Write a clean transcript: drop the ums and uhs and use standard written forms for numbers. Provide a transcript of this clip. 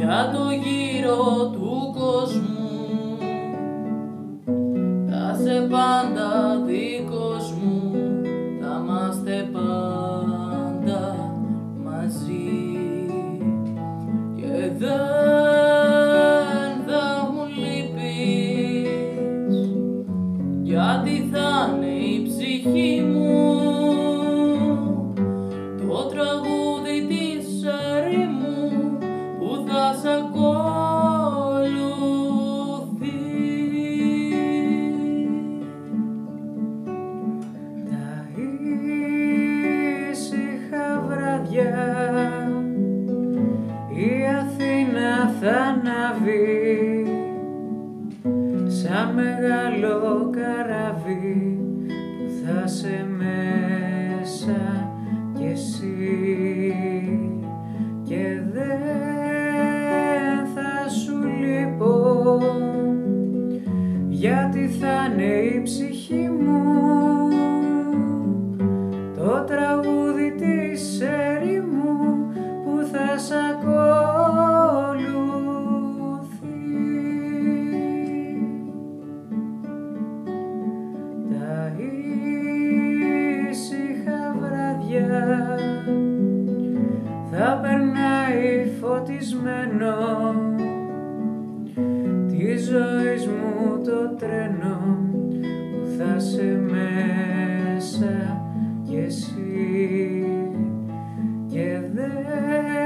για το γύρο του κόσμου. Θα σε πάντα δικός μου, θα είμαστε πάντα μαζί και δεν θα μου λείπεις, γιατί θα είναι η ψυχή μου το τραγούδι της ερήμου που θα σ' ακολουθεί. Τα ήσυχα βράδια η Αθήνα θα αναβεί σαν μεγάλο καράβι που θα σε μέσα κι εσύ και δεν θα σου λείπω, γιατί θα είναι η ψυχή μου το τραγούδι της ερήμου που θα σ' ακολουθεί. Τα ήσυχα βράδια θα περνάει φωτισμένο τη ζωής μου το τρένο που θα σε μέσα κι εσύ και δεν